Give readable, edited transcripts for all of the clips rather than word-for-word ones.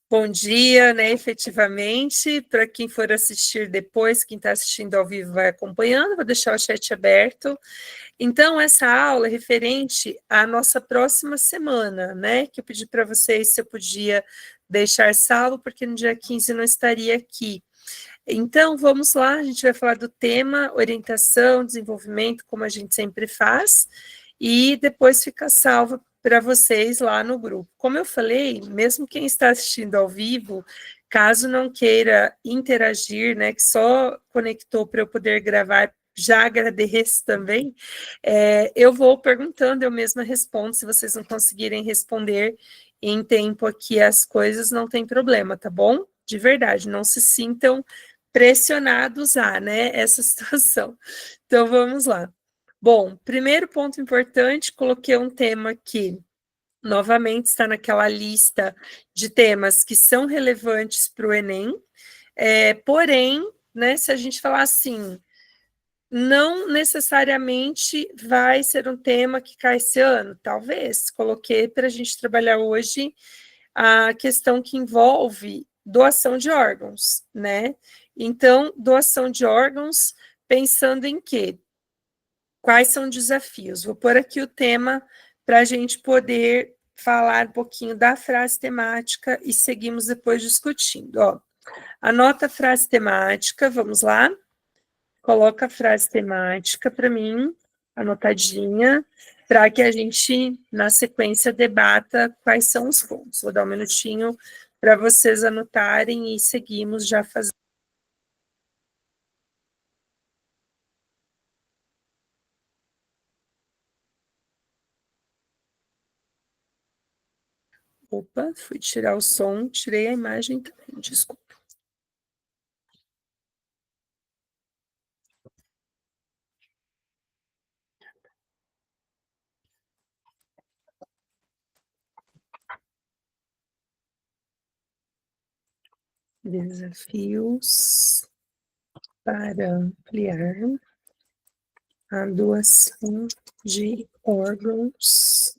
Bom dia, né, efetivamente, para quem for assistir depois, quem está assistindo ao vivo vai acompanhando, vou deixar o chat aberto. Então, essa aula é referente à nossa próxima semana, né, que eu pedi para vocês se eu podia deixar salvo, porque no dia 15 eu não estaria aqui. Então, vamos lá, a gente vai falar do tema orientação, desenvolvimento, como a gente sempre faz, e depois fica salvo para vocês lá no grupo. Como eu falei, mesmo quem está assistindo ao vivo, caso não queira interagir, né, que só conectou para eu poder gravar, já agradeço também, eu vou perguntando, eu mesma respondo, se vocês não conseguirem responder em tempo aqui as coisas, não tem problema, tá bom? De verdade, não se sintam pressionados a, né, essa situação. Então, vamos lá. Bom, primeiro ponto importante, coloquei um tema que, novamente, está naquela lista de temas que são relevantes para o Enem, porém, né, se a gente falar assim, não necessariamente vai ser um tema que cai esse ano, talvez, coloquei para a gente trabalhar hoje a questão que envolve doação de órgãos, né? Então, doação de órgãos, pensando em quê? Quais são os desafios? Vou pôr aqui o tema para a gente poder falar um pouquinho da frase temática e seguimos depois discutindo. Ó, anota a frase temática, vamos lá? Coloca a frase temática para mim, anotadinha, para que a gente, na sequência, debata quais são os pontos. Vou dar um minutinho para vocês anotarem e seguimos já fazendo. Opa, fui tirar o som, tirei a imagem também, desculpa. Desafios para ampliar a doação de órgãos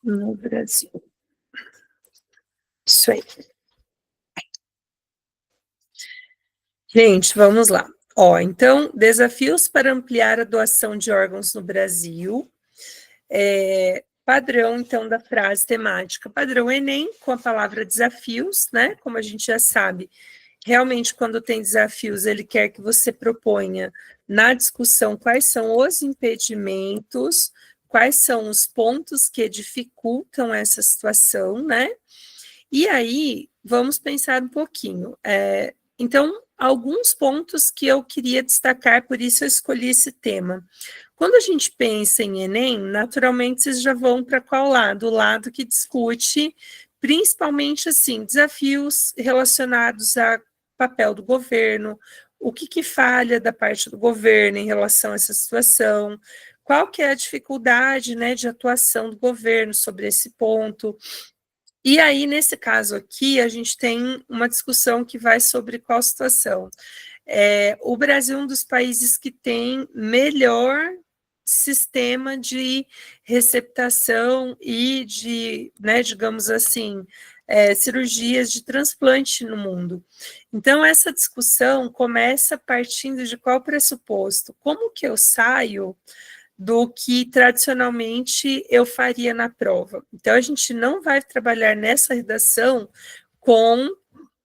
no Brasil. Isso aí. Gente, vamos lá. Ó, então, desafios para ampliar a doação de órgãos no Brasil. Padrão, então, da frase temática. Padrão Enem, com a palavra desafios, né? Como a gente já sabe, realmente, quando tem desafios, ele quer que você proponha na discussão quais são os impedimentos, quais são os pontos que dificultam essa situação, né? E aí, vamos pensar um pouquinho. Então, alguns pontos que eu queria destacar, por isso eu escolhi esse tema. Quando a gente pensa em Enem, naturalmente vocês já vão para qual lado? O lado que discute, principalmente, assim, desafios relacionados ao papel do governo, o que falha da parte do governo em relação a essa situação, qual que é a dificuldade, né, de atuação do governo sobre esse ponto. E aí, nesse caso aqui, a gente tem uma discussão que vai sobre qual situação. O Brasil é um dos países que tem melhor sistema de receptação e de, né, digamos assim, cirurgias de transplante no mundo. Então, essa discussão começa partindo de qual pressuposto? Como que eu saio do que tradicionalmente eu faria na prova. Então, a gente não vai trabalhar nessa redação com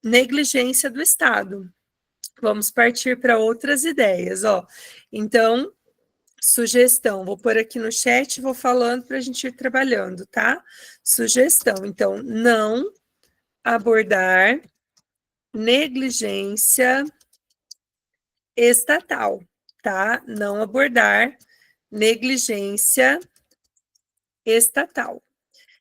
negligência do Estado. Vamos partir para outras ideias, ó. Então, sugestão, vou pôr aqui no chat e vou falando para a gente ir trabalhando, tá? Sugestão, então, não abordar negligência estatal, tá? Não abordar negligência estatal.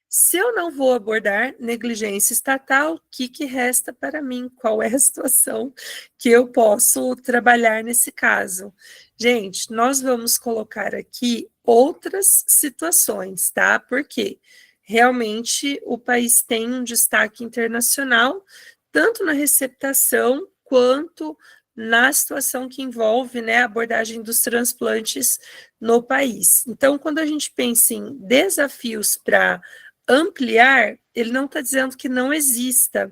Se eu não vou abordar negligência estatal, o que resta para mim? Qual é a situação que eu posso trabalhar nesse caso? Gente, nós vamos colocar aqui outras situações, tá? Porque realmente o país tem um destaque internacional, tanto na receptação quanto na situação que envolve, né, a abordagem dos transplantes no país. Então, quando a gente pensa em desafios para ampliar, ele não está dizendo que não exista,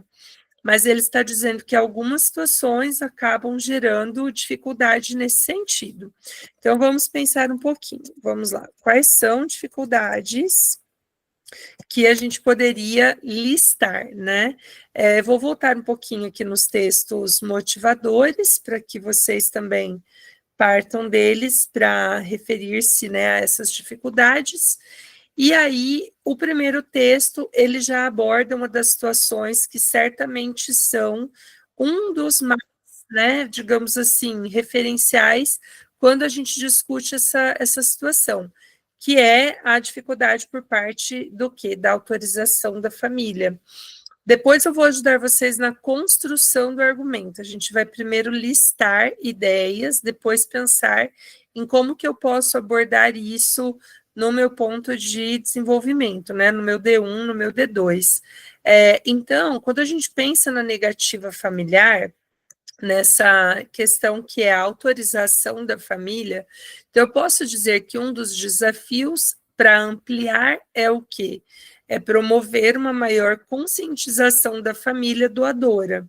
mas ele está dizendo que algumas situações acabam gerando dificuldade nesse sentido. Então, vamos pensar um pouquinho. Vamos lá. Quais são dificuldades que a gente poderia listar, né? Vou voltar um pouquinho aqui nos textos motivadores, para que vocês também partam deles para referir-se, né, a essas dificuldades. E aí, o primeiro texto, ele já aborda uma das situações que certamente são um dos mais, né, digamos assim, referenciais quando a gente discute essa situação, que é a dificuldade por parte do quê? Da autorização da família. Depois eu vou ajudar vocês na construção do argumento. A gente vai primeiro listar ideias, depois pensar em como que eu posso abordar isso no meu ponto de desenvolvimento, né? No meu D1, no meu D2. Então, quando a gente pensa na negativa familiar, nessa questão que é a autorização da família, então eu posso dizer que um dos desafios para ampliar é o quê? É promover uma maior conscientização da família doadora,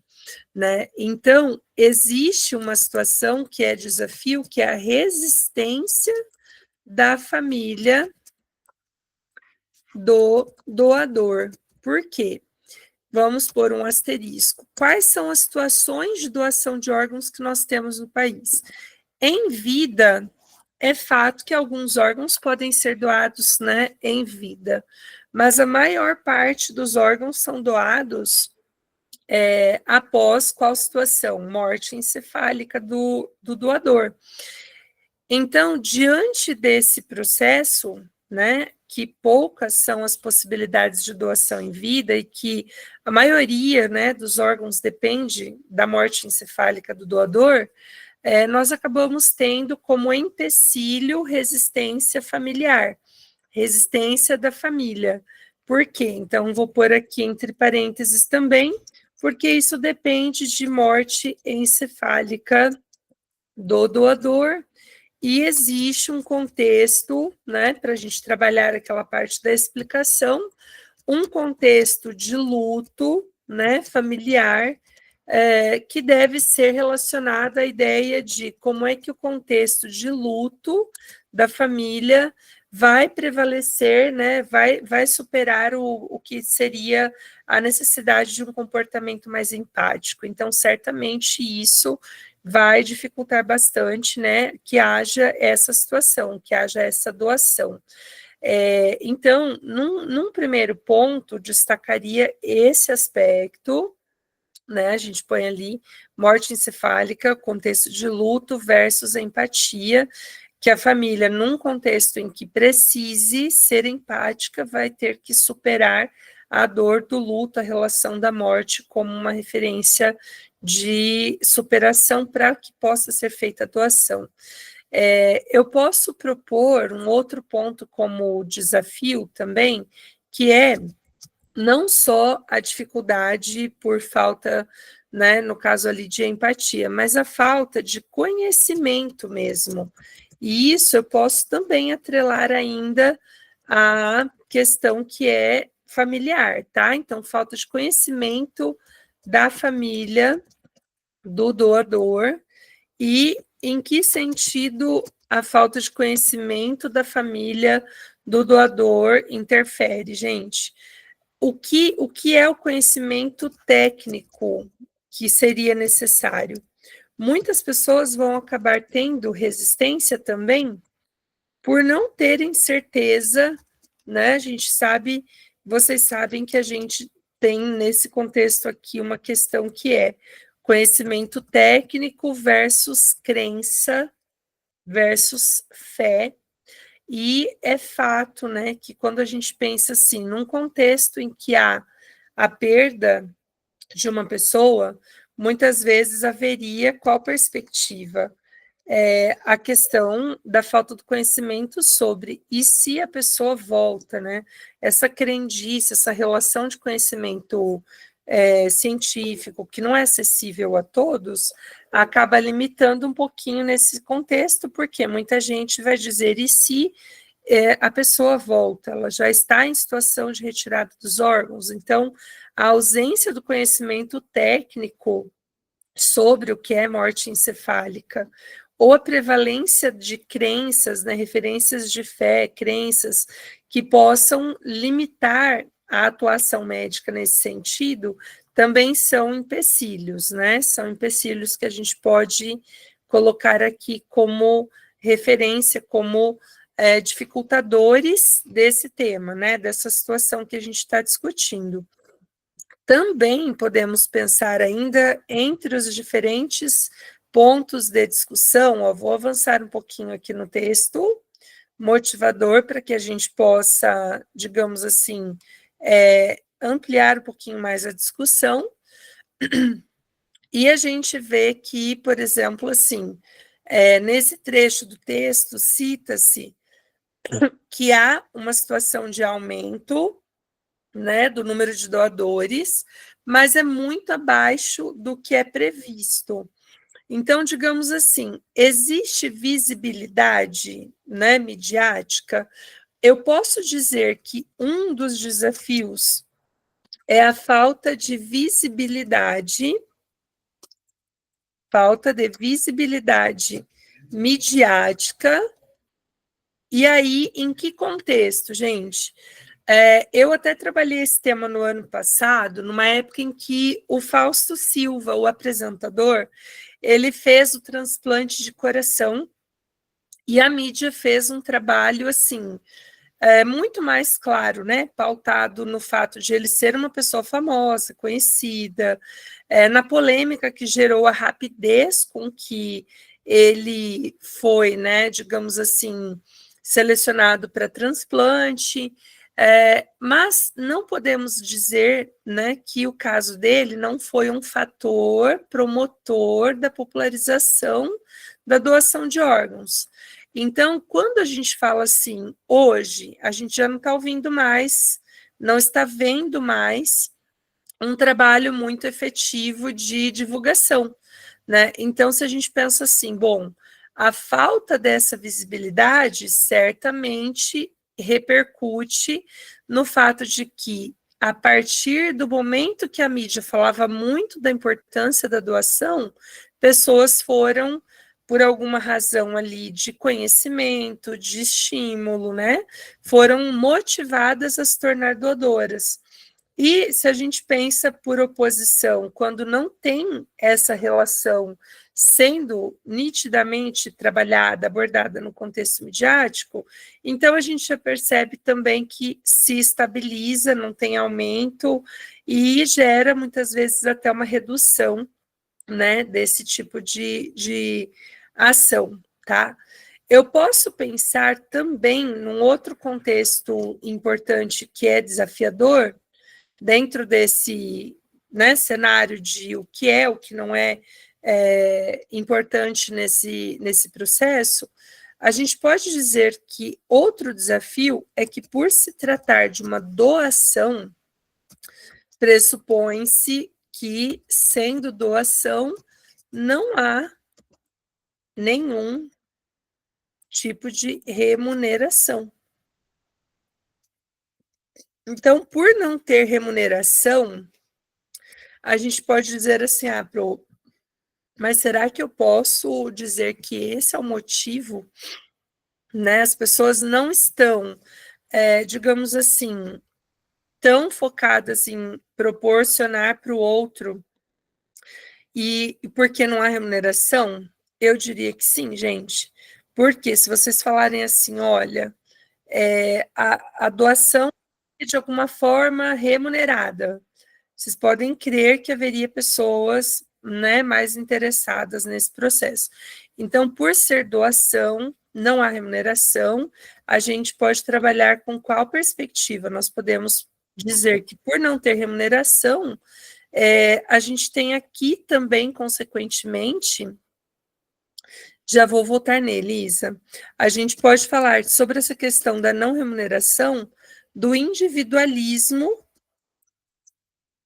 né? Então, existe uma situação que é desafio, que é a resistência da família do doador. Por quê? Vamos pôr um asterisco. Quais são as situações de doação de órgãos que nós temos no país? Em vida, é fato que alguns órgãos podem ser doados, né, em vida, mas a maior parte dos órgãos são doados após qual situação? Morte encefálica do doador. Então, diante desse processo, né, que poucas são as possibilidades de doação em vida e que a maioria, né, dos órgãos depende da morte encefálica do doador, nós acabamos tendo como empecilho resistência familiar, resistência da família. Por quê? Então, vou pôr aqui entre parênteses também, porque isso depende de morte encefálica do doador, e existe um contexto, né, para a gente trabalhar aquela parte da explicação, um contexto de luto, né, familiar, que deve ser relacionado à ideia de como é que o contexto de luto da família vai prevalecer, né, vai superar o que seria a necessidade de um comportamento mais empático. Então, certamente isso vai dificultar bastante, né, que haja essa situação, que haja essa doação. Então, num primeiro ponto, destacaria esse aspecto, né? A gente põe ali morte encefálica, contexto de luto versus empatia, que a família, num contexto em que precise ser empática, vai ter que superar a dor do luto, a relação da morte, como uma referência de superação para que possa ser feita a doação. Eu posso propor um outro ponto como desafio também, que é não só a dificuldade por falta, né, no caso ali de empatia, mas a falta de conhecimento mesmo. E isso eu posso também atrelar ainda à questão que é familiar, tá? Então, falta de conhecimento da família do doador e em que sentido a falta de conhecimento da família do doador interfere, gente? O que é o conhecimento técnico que seria necessário? Muitas pessoas vão acabar tendo resistência também por não terem certeza, né? A gente sabe, vocês sabem que a gente tem nesse contexto aqui uma questão que é conhecimento técnico versus crença versus fé. E é fato, né, que quando a gente pensa assim, num contexto em que há a perda de uma pessoa, muitas vezes haveria qual perspectiva? A questão da falta do conhecimento sobre e se a pessoa volta, né? Essa crendice, essa relação de conhecimento científico que não é acessível a todos, acaba limitando um pouquinho nesse contexto, porque muita gente vai dizer e se a pessoa volta, ela já está em situação de retirada dos órgãos, então a ausência do conhecimento técnico sobre o que é morte encefálica, ou a prevalência de crenças, né, referências de fé, crenças que possam limitar a atuação médica nesse sentido, também são empecilhos, né? São empecilhos que a gente pode colocar aqui como referência, como dificultadores desse tema, né? Dessa situação que a gente está discutindo. Também podemos pensar ainda entre os diferentes pontos de discussão, ó, vou avançar um pouquinho aqui no texto, motivador para que a gente possa, digamos assim, ampliar um pouquinho mais a discussão, e a gente vê que, por exemplo, assim, nesse trecho do texto, cita-se que há uma situação de aumento, né, do número de doadores, mas é muito abaixo do que é previsto. Então, digamos assim, existe visibilidade, né, midiática. Eu posso dizer que um dos desafios é a falta de visibilidade midiática. E aí, em que contexto, gente? Eu até trabalhei esse tema no ano passado, numa época em que o Fausto Silva, o apresentador, ele fez o transplante de coração e a mídia fez um trabalho assim, muito mais claro, né? Pautado no fato de ele ser uma pessoa famosa, conhecida, na polêmica que gerou a rapidez com que ele foi, né, digamos assim, selecionado para transplante, mas não podemos dizer, né, que o caso dele não foi um fator promotor da popularização da doação de órgãos. Então, quando a gente fala assim, hoje, a gente já não está ouvindo mais, não está vendo mais um trabalho muito efetivo de divulgação, né? Então, se a gente pensa assim, bom, a falta dessa visibilidade certamente repercute no fato de que, a partir do momento que a mídia falava muito da importância da doação, pessoas foram, por alguma razão ali de conhecimento, de estímulo, né, foram motivadas a se tornar doadoras. E se a gente pensa por oposição, quando não tem essa relação sendo nitidamente trabalhada, abordada no contexto midiático, então a gente já percebe também que se estabiliza, não tem aumento e gera muitas vezes até uma redução, né, desse tipo de ação, tá? Eu posso pensar também num outro contexto importante que é desafiador, dentro desse, né, cenário de o que não é, importante nesse processo, a gente pode dizer que outro desafio é que, por se tratar de uma doação, pressupõe-se que, sendo doação, não há nenhum tipo de remuneração. Então, por não ter remuneração, a gente pode dizer assim, mas será que eu posso dizer que esse é o motivo, né? As pessoas não estão, digamos assim, tão focadas em proporcionar para o outro e porque não há remuneração? Eu diria que sim, gente. Porque se vocês falarem assim, olha, a doação é de alguma forma remunerada, vocês podem crer que haveria pessoas, né, mais interessadas nesse processo. Então, por ser doação, não há remuneração, a gente pode trabalhar com qual perspectiva? Nós podemos dizer que, por não ter remuneração, a gente tem aqui também, consequentemente, já vou voltar nele, Isa, a gente pode falar sobre essa questão da não remuneração, do individualismo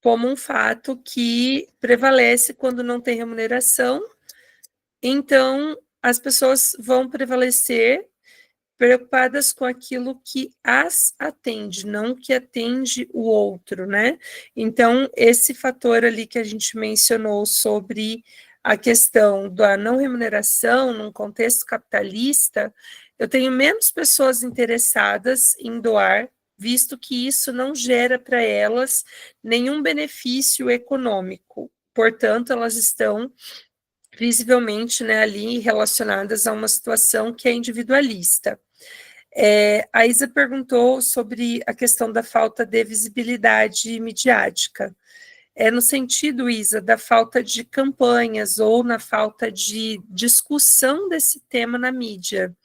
como um fato que prevalece quando não tem remuneração. Então, as pessoas vão prevalecer preocupadas com aquilo que as atende, não que atende o outro, né? Então, esse fator ali que a gente mencionou sobre a questão da não remuneração num contexto capitalista, eu tenho menos pessoas interessadas em doar, visto que isso não gera para elas nenhum benefício econômico. Portanto, elas estão visivelmente, né, ali relacionadas a uma situação que é individualista. A Isa perguntou sobre a questão da falta de visibilidade midiática. No sentido, Isa, da falta de campanhas ou na falta de discussão desse tema na mídia,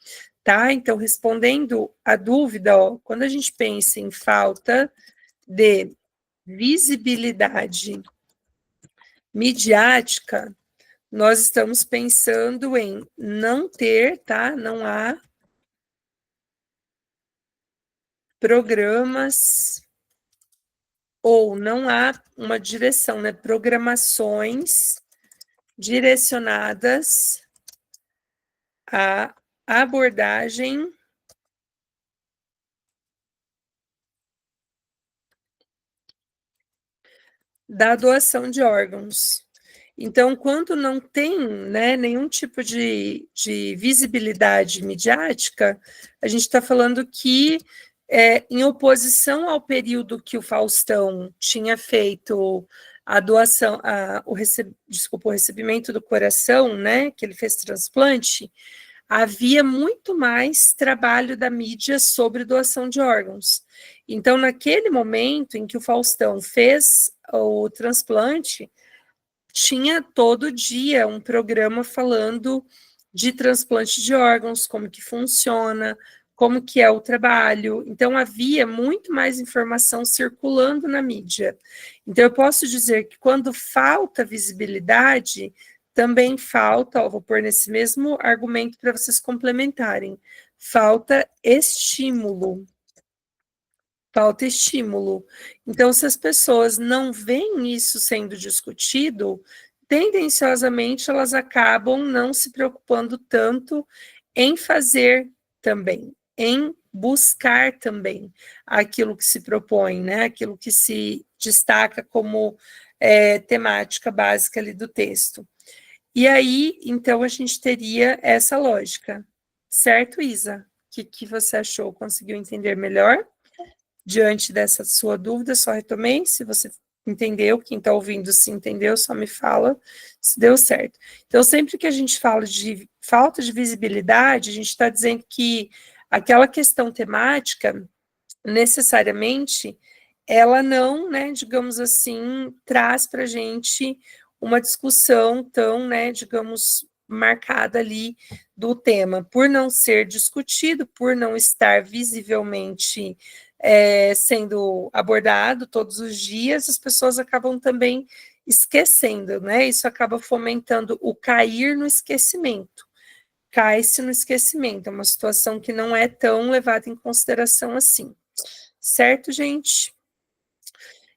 tá? Então, respondendo a dúvida, ó, quando a gente pensa em falta de visibilidade midiática, nós estamos pensando em não ter, tá? Não há programas ou não há uma direção, né? Programações direcionadas à abordagem da doação de órgãos. Então, quando não tem, né, nenhum tipo de visibilidade midiática, a gente está falando que, em oposição ao período que o Faustão tinha feito a doação, o recebimento do coração, né, que ele fez transplante, havia muito mais trabalho da mídia sobre doação de órgãos. Então, naquele momento em que o Faustão fez o transplante, tinha todo dia um programa falando de transplante de órgãos, como que funciona, como que é o trabalho. Então, havia muito mais informação circulando na mídia. Então, eu posso dizer que quando falta visibilidade, também falta, vou pôr nesse mesmo argumento para vocês complementarem, falta estímulo. Falta estímulo. Então, se as pessoas não veem isso sendo discutido, tendenciosamente elas acabam não se preocupando tanto em fazer também, em buscar também aquilo que se propõe, né? Aquilo que se destaca como temática básica ali do texto. E aí, então, a gente teria essa lógica. Certo, Isa? O que você achou? Conseguiu entender melhor? Diante dessa sua dúvida, só retomei. Se você entendeu, quem está ouvindo, se entendeu, só me fala se deu certo. Então, sempre que a gente fala de falta de visibilidade, a gente está dizendo que aquela questão temática, necessariamente, ela não, né, digamos assim, traz para a gente uma discussão tão, né, digamos, marcada ali do tema, por não ser discutido, por não estar visivelmente sendo abordado todos os dias, as pessoas acabam também esquecendo, né? Isso acaba fomentando o cair no esquecimento. Cai-se no esquecimento, é uma situação que não é tão levada em consideração assim. Certo, gente?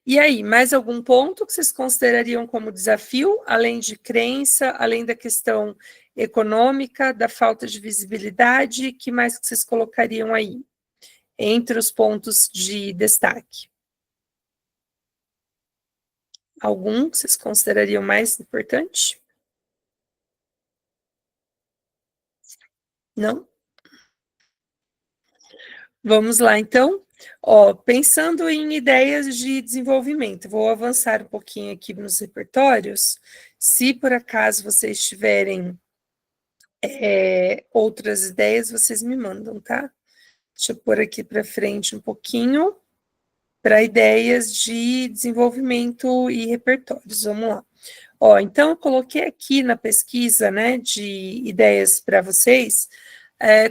E aí, mais algum ponto que vocês considerariam como desafio, além de crença, além da questão econômica, da falta de visibilidade, que mais que vocês colocariam aí, entre os pontos de destaque? Algum que vocês considerariam mais importante? Não? Vamos lá, então. Pensando em ideias de desenvolvimento, vou avançar um pouquinho aqui nos repertórios. Se por acaso vocês tiverem outras ideias, vocês me mandam, tá? Deixa eu pôr aqui para frente um pouquinho para ideias de desenvolvimento e repertórios. Vamos lá. Então, eu coloquei aqui na pesquisa, né, de ideias para vocês,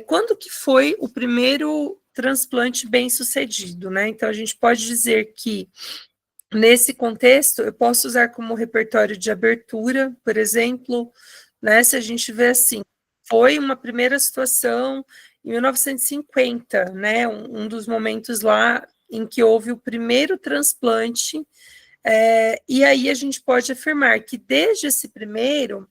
quando que foi o primeiro transplante bem sucedido, né? Então, a gente pode dizer que, nesse contexto, eu posso usar como repertório de abertura, por exemplo, né? Se a gente vê assim, foi uma primeira situação em 1950, né? Um dos momentos lá em que houve o primeiro transplante, e aí a gente pode afirmar que desde esse primeiro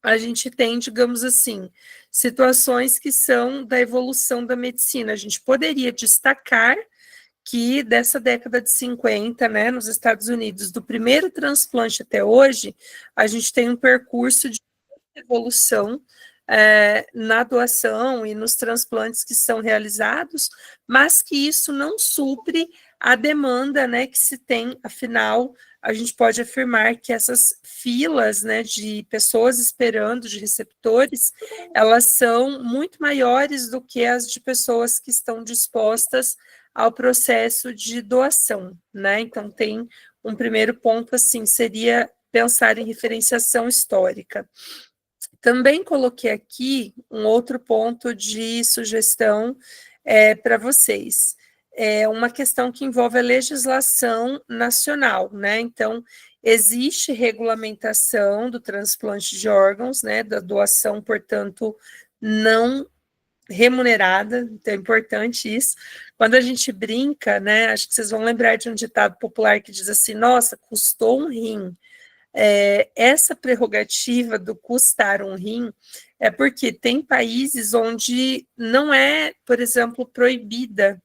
a gente tem, digamos assim, situações que são da evolução da medicina. A gente poderia destacar que dessa década de 50, né, nos Estados Unidos, do primeiro transplante até hoje, a gente tem um percurso de evolução na doação e nos transplantes que são realizados, mas que isso não supre a demanda, né, que se tem, afinal, a gente pode afirmar que essas filas, né, de pessoas esperando, de receptores, elas são muito maiores do que as de pessoas que estão dispostas ao processo de doação, né? Então, tem um primeiro ponto, assim, seria pensar em referenciação histórica. Também coloquei aqui um outro ponto de sugestão para vocês. É uma questão que envolve a legislação nacional, né? Então, existe regulamentação do transplante de órgãos, né? Da doação, portanto, não remunerada, então é importante isso. Quando a gente brinca, né? Acho que vocês vão lembrar de um ditado popular que diz assim: nossa, custou um rim. Essa prerrogativa do custar um rim é porque tem países onde não é, por exemplo, proibida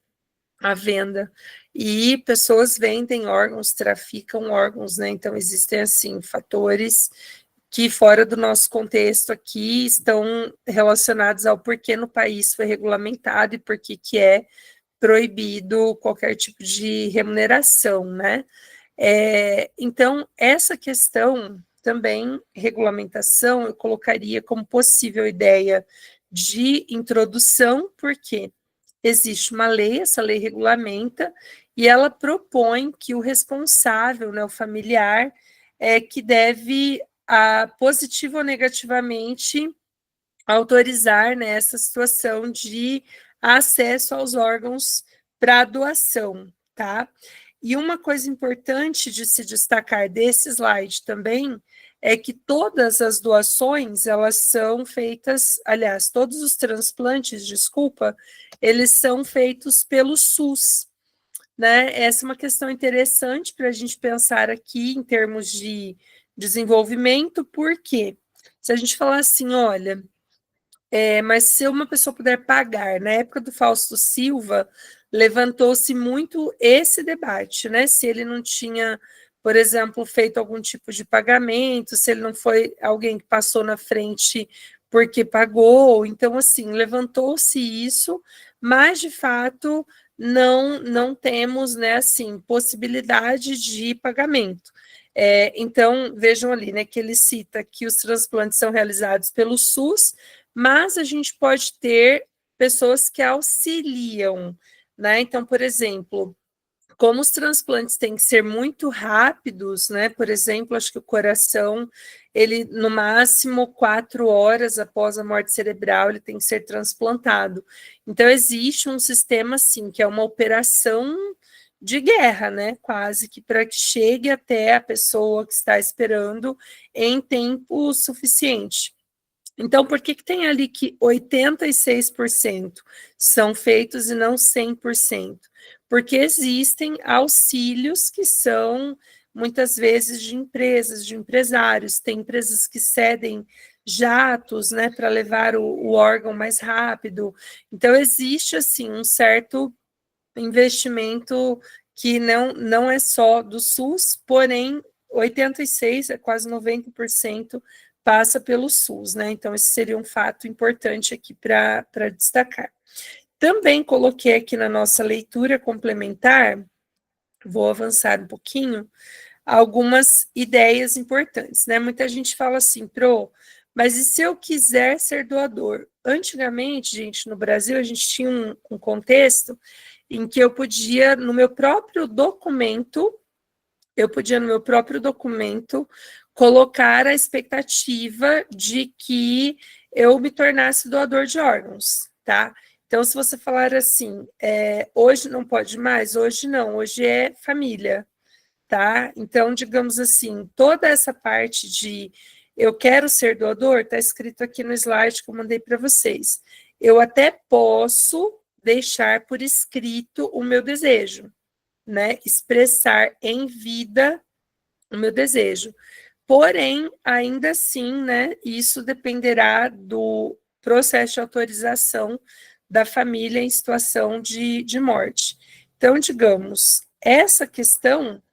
a venda e pessoas vendem órgãos, traficam órgãos, né? Então existem assim fatores que fora do nosso contexto aqui estão relacionados ao porquê no país foi regulamentado e por que é proibido qualquer tipo de remuneração, né? Então, essa questão também, regulamentação, eu colocaria como possível ideia de introdução, porque existe uma lei, essa lei regulamenta, e ela propõe que o responsável, né, o familiar, que deve, positivo ou negativamente, autorizar, né, essa situação de acesso aos órgãos para doação, tá? E uma coisa importante de se destacar desse slide também é que todas as doações, elas são feitas, aliás, todos os transplantes, desculpa, eles são feitos pelo SUS, né? Essa é uma questão interessante para a gente pensar aqui em termos de desenvolvimento, porque se a gente falar assim, olha, mas se uma pessoa puder pagar, na época do Fausto Silva, levantou-se muito esse debate, né? Se ele não tinha, por exemplo, feito algum tipo de pagamento, se ele não foi alguém que passou na frente porque pagou. Então, assim, levantou-se isso, mas de fato não temos, né, assim, possibilidade de pagamento. Então, vejam ali, né, que ele cita que os transplantes são realizados pelo SUS, mas a gente pode ter pessoas que auxiliam, né? Então, por exemplo, como os transplantes têm que ser muito rápidos, né? Por exemplo, acho que o coração, ele no máximo 4 horas após a morte cerebral, ele tem que ser transplantado. Então, existe um sistema, assim, que é uma operação de guerra, né? Quase que para que chegue até a pessoa que está esperando em tempo suficiente. Então, por que tem ali que 86% são feitos e não 100%? Porque existem auxílios que são, muitas vezes, de empresas, de empresários. Tem empresas que cedem jatos, né, para levar o órgão mais rápido. Então, existe, assim, um certo investimento que não é só do SUS, porém, 86%, é quase 90%, passa pelo SUS, né? Então, esse seria um fato importante aqui para destacar. Também coloquei aqui na nossa leitura complementar, vou avançar um pouquinho, algumas ideias importantes, né? Muita gente fala assim, mas e se eu quiser ser doador? Antigamente, gente, no Brasil, a gente tinha um contexto em que eu podia, no meu próprio documento, colocar a expectativa de que eu me tornasse doador de órgãos, tá? Então, se você falar assim, hoje não pode mais, hoje não, hoje é família, tá? Então, digamos assim, toda essa parte de eu quero ser doador, está escrito aqui no slide que eu mandei para vocês. Eu até posso deixar por escrito o meu desejo, né? Expressar em vida o meu desejo. Porém, ainda assim, né, isso dependerá do processo de autorização da família em situação de morte. Então, digamos, essa questão,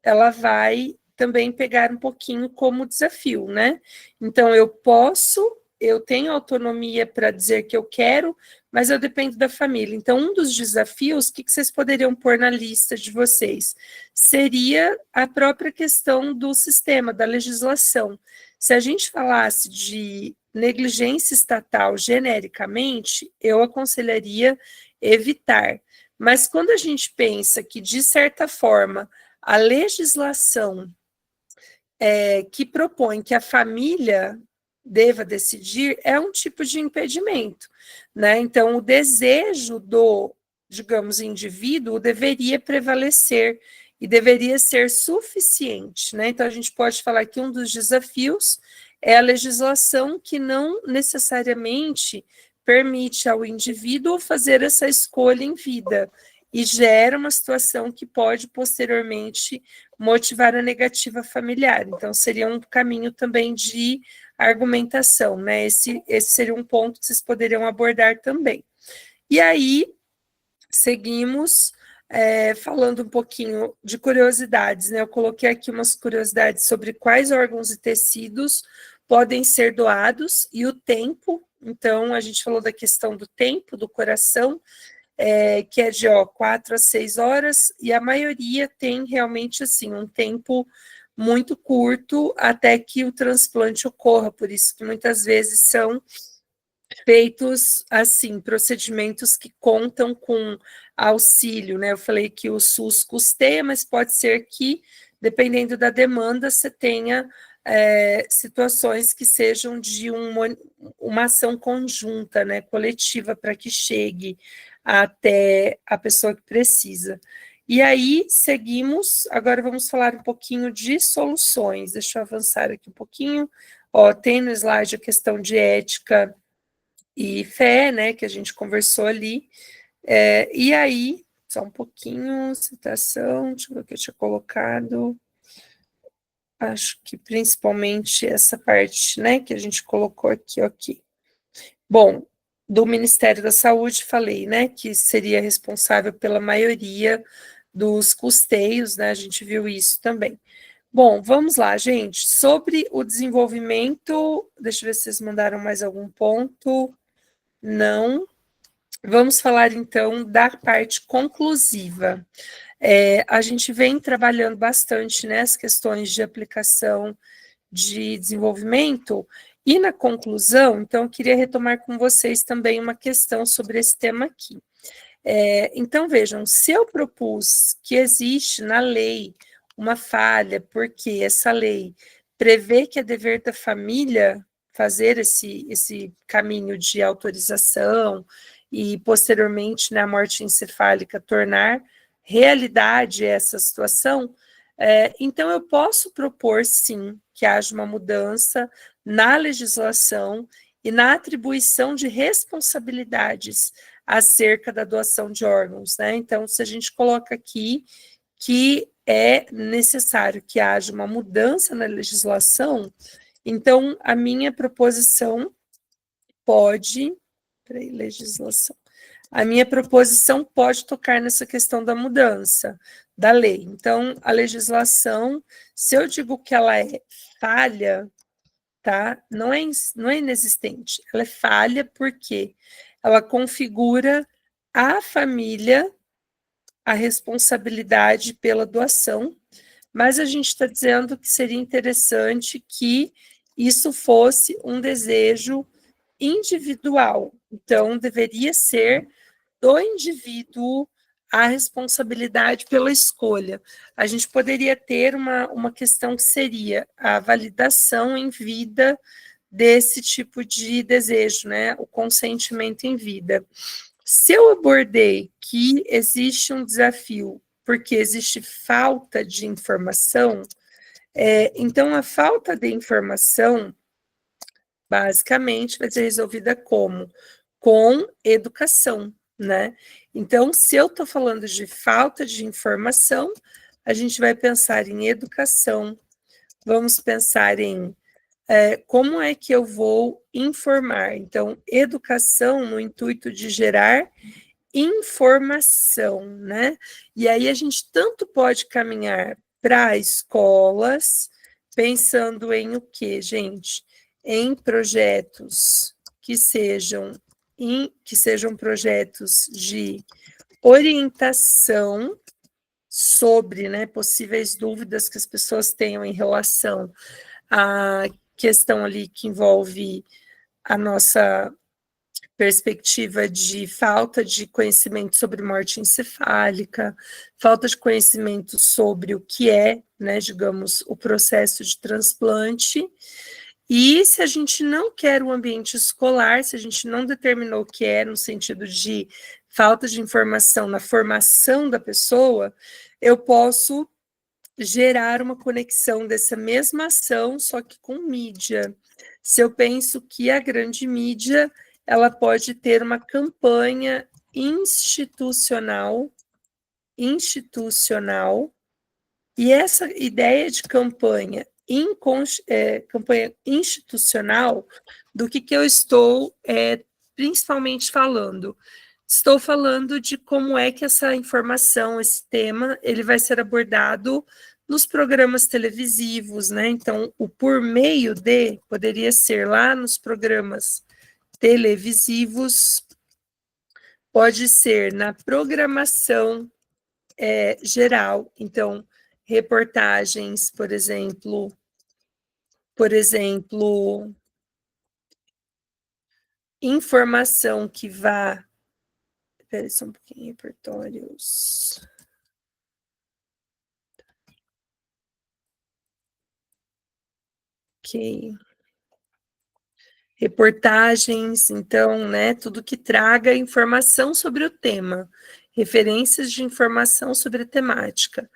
ela vai também pegar um pouquinho como desafio, né? Então, eu tenho autonomia para dizer que eu quero, mas eu dependo da família. Então, um dos desafios, o que vocês poderiam pôr na lista de vocês? Seria a própria questão do sistema, da legislação. Se a gente falasse de negligência estatal genericamente, eu aconselharia evitar. Mas quando a gente pensa que, de certa forma, a legislação que propõe que a família deva decidir é um tipo de impedimento, né? Então, o desejo do, digamos, indivíduo deveria prevalecer e deveria ser suficiente, né? Então, a gente pode falar que um dos desafios é a legislação que não necessariamente permite ao indivíduo fazer essa escolha em vida e gera uma situação que pode posteriormente motivar a negativa familiar. Então, seria um caminho também de argumentação, né? Esse seria um ponto que vocês poderiam abordar também. E aí, seguimos falando um pouquinho de curiosidades, né? Eu coloquei aqui umas curiosidades sobre quais órgãos e tecidos podem ser doados e o tempo. Então, a gente falou da questão do tempo, do coração, que é de 4 a 6 horas, e a maioria tem realmente assim um tempo muito curto até que o transplante ocorra, por isso que muitas vezes são feitos assim procedimentos que contam com auxílio, né? Eu falei que o SUS custeia, mas pode ser que, dependendo da demanda, você tenha situações que sejam de uma ação conjunta, né, coletiva, para que chegue até a pessoa que precisa. E aí, seguimos, agora vamos falar um pouquinho de soluções. Deixa eu avançar aqui um pouquinho. Tem no slide a questão de ética e fé, né, que a gente conversou ali. E aí, só um pouquinho, citação, deixa eu ver o que eu tinha colocado. Acho que principalmente essa parte, né, que a gente colocou aqui, ok. Bom, do Ministério da Saúde, falei, né, que seria responsável pela maioria dos custeios, né, a gente viu isso também. Bom, vamos lá, gente, sobre o desenvolvimento, deixa eu ver se vocês mandaram mais algum ponto, não. Vamos falar, então, da parte conclusiva. A gente vem trabalhando bastante nas questões de aplicação de desenvolvimento, e na conclusão, então, eu queria retomar com vocês também uma questão sobre esse tema aqui. Então, vejam, se eu propus que existe na lei uma falha, porque essa lei prevê que é dever da família fazer esse caminho de autorização e, posteriormente, na morte encefálica, tornar realidade essa situação, então eu posso propor, sim, que haja uma mudança na legislação e na atribuição de responsabilidades acerca da doação de órgãos, né? Então, se a gente coloca aqui que é necessário que haja uma mudança na legislação, então a minha proposição pode, legislação. A minha proposição pode tocar nessa questão da mudança da lei. Então, a legislação, se eu digo que ela é falha, tá? Não é inexistente, ela é falha porque ela configura a família a responsabilidade pela doação, mas a gente está dizendo que seria interessante que isso fosse um desejo individual. Então, deveria ser do indivíduo a responsabilidade pela escolha. A gente poderia ter uma questão que seria a validação em vida desse tipo de desejo, né? O consentimento em vida. Se eu abordei que existe um desafio porque existe falta de informação, então a falta de informação basicamente vai ser resolvida como? Com educação, né? Então, se eu estou falando de falta de informação, a gente vai pensar em educação, vamos pensar em como é que eu vou informar. Então, educação no intuito de gerar informação, né? E aí a gente tanto pode caminhar para escolas, pensando em o quê, gente? Em projetos que sejam projetos de orientação sobre, né, possíveis dúvidas que as pessoas tenham em relação à questão ali que envolve a nossa perspectiva de falta de conhecimento sobre morte encefálica, falta de conhecimento sobre o que é, né, digamos, o processo de transplante. E se a gente não quer um ambiente escolar, se a gente não determinou o que é, no sentido de falta de informação na formação da pessoa, eu posso gerar uma conexão dessa mesma ação, só que com mídia. Se eu penso que a grande mídia ela pode ter uma campanha institucional, e essa ideia de campanha institucional, do que eu estou principalmente falando? Estou falando de como é que essa informação, esse tema, ele vai ser abordado nos programas televisivos, né? Então, o por meio de poderia ser lá nos programas televisivos, pode ser na programação geral. Então, reportagens, por exemplo, informação que vá. Espera só um pouquinho, repertórios. Ok. Reportagens, então, né, tudo que traga informação sobre o tema, referências de informação sobre a temática.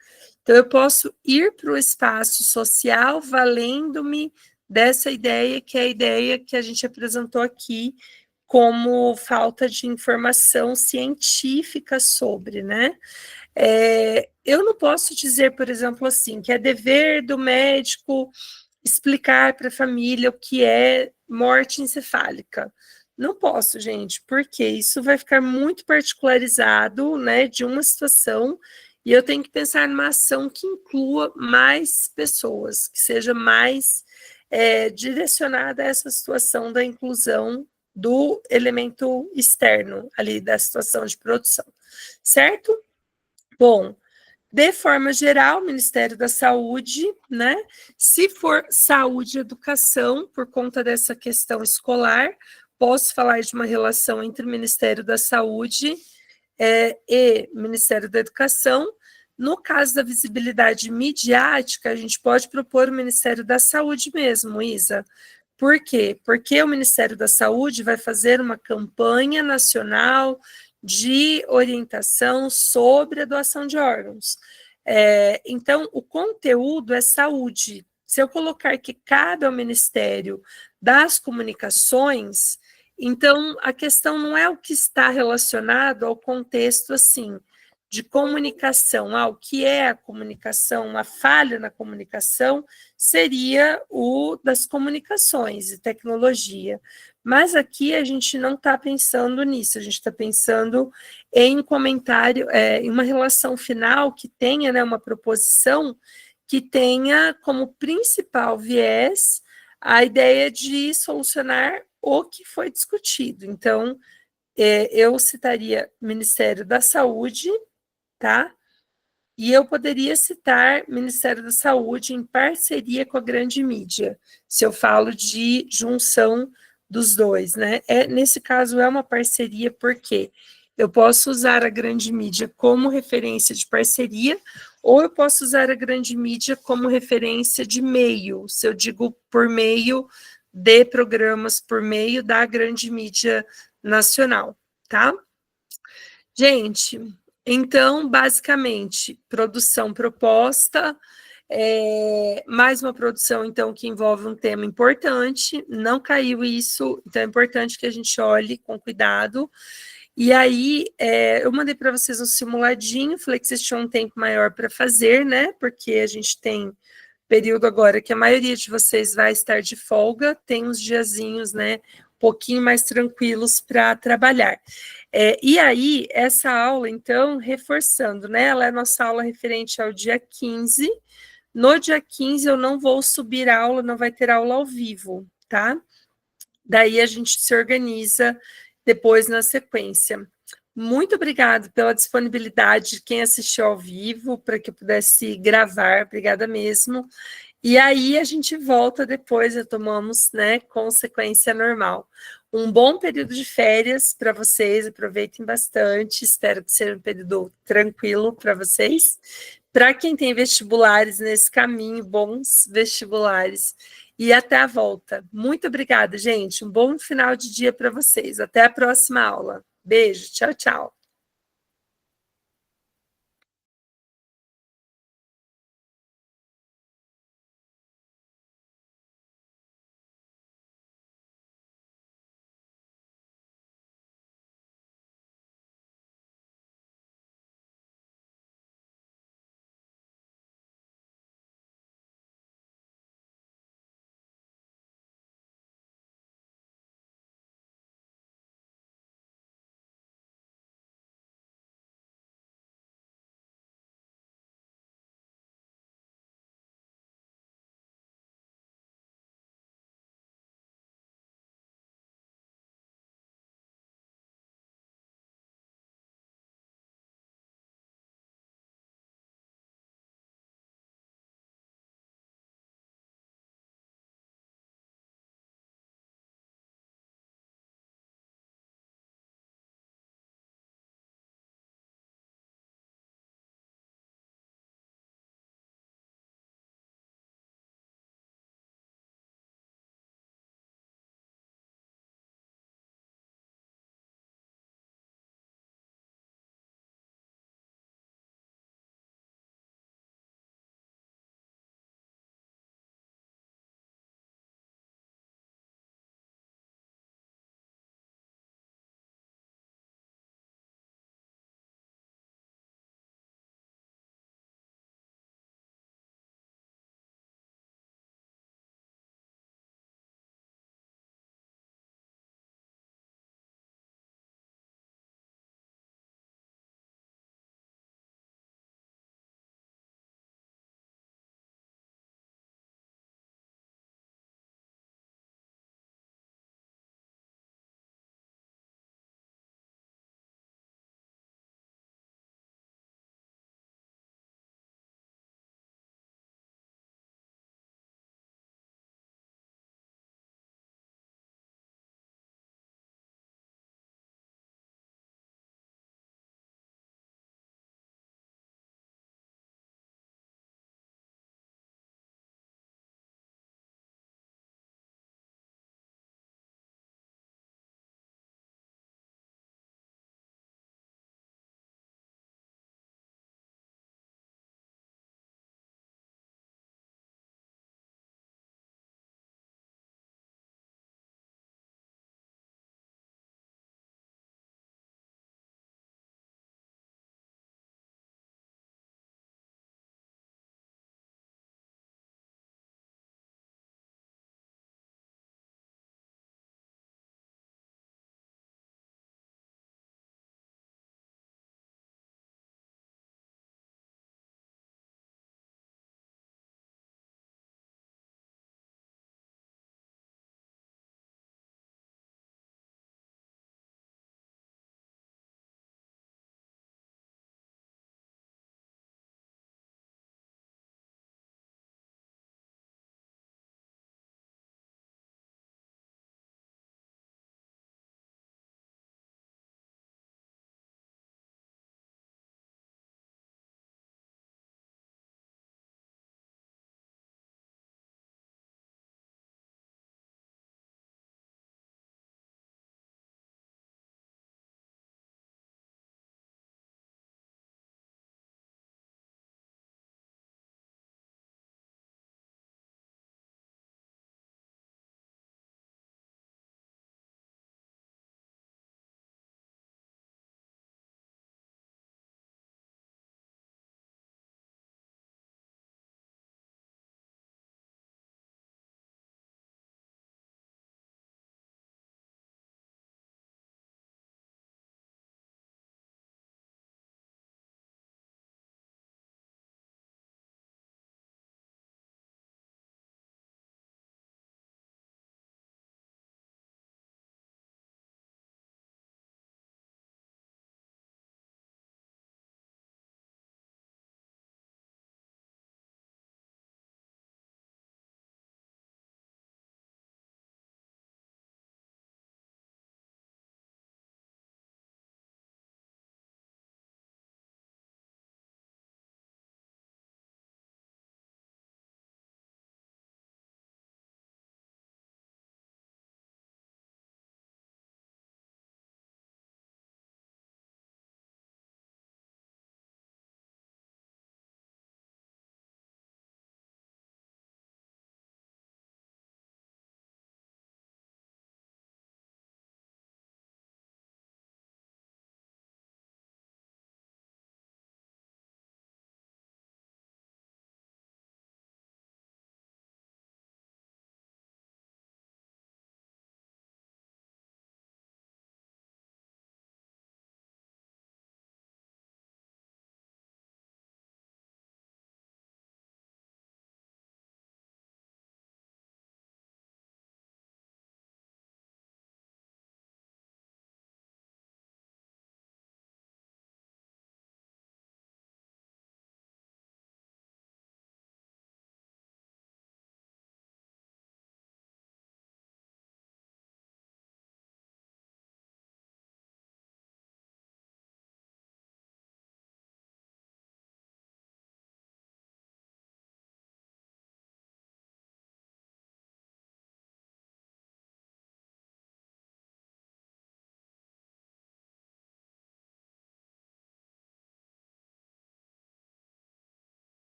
Então, eu posso ir para o espaço social valendo-me dessa ideia, que é a ideia que a gente apresentou aqui, como falta de informação científica sobre, né? Eu não posso dizer, por exemplo, assim, que é dever do médico explicar para a família o que é morte encefálica. Não posso, gente, porque isso vai ficar muito particularizado, né, de uma situação, e eu tenho que pensar numa ação que inclua mais pessoas, que seja mais direcionada a essa situação da inclusão do elemento externo ali da situação de produção, certo? Bom, de forma geral, o Ministério da Saúde, né? Se for saúde e educação, por conta dessa questão escolar, posso falar de uma relação entre o Ministério da Saúde e Ministério da Educação. No caso da visibilidade midiática, a gente pode propor o Ministério da Saúde mesmo, Isa. Por quê? Porque o Ministério da Saúde vai fazer uma campanha nacional de orientação sobre a doação de órgãos. Então, o conteúdo é saúde. Se eu colocar que cabe ao Ministério das Comunicações, então a questão não é o que está relacionado ao contexto assim de comunicação, o que é a comunicação, a falha na comunicação seria o das comunicações e tecnologia. Mas aqui a gente não está pensando nisso, a gente está pensando em comentário, em uma relação final que tenha, né, uma proposição que tenha como principal viés a ideia de solucionar o que foi discutido. Então, eu citaria Ministério da Saúde, tá? E eu poderia citar Ministério da Saúde em parceria com a grande mídia, se eu falo de junção dos dois, né? Nesse caso, é uma parceria, porque eu posso usar a grande mídia como referência de parceria, ou eu posso usar a grande mídia como referência de meio, se eu digo por meio de programas, por meio da grande mídia nacional, tá? Gente, então, basicamente, produção proposta, mais uma produção, então, que envolve um tema importante, não caiu isso, então é importante que a gente olhe com cuidado. E aí, eu mandei para vocês um simuladinho, falei que vocês tinham um tempo maior para fazer, né? Porque a gente tem período agora que a maioria de vocês vai estar de folga, tem uns diazinhos, né, um pouquinho mais tranquilos para trabalhar. E aí, essa aula, então, reforçando, né, ela é a nossa aula referente ao dia 15. No dia 15 eu não vou subir a aula, não vai ter aula ao vivo, tá? Daí a gente se organiza depois na sequência. Muito obrigada pela disponibilidade de quem assistiu ao vivo, para que eu pudesse gravar, obrigada mesmo. E aí a gente volta depois, retomamos, né, com sequência normal. Um bom período de férias para vocês, aproveitem bastante, espero que seja um período tranquilo para vocês. Para quem tem vestibulares nesse caminho, bons vestibulares. E até a volta. Muito obrigada, gente. Um bom final de dia para vocês. Até a próxima aula. Beijo, tchau, tchau.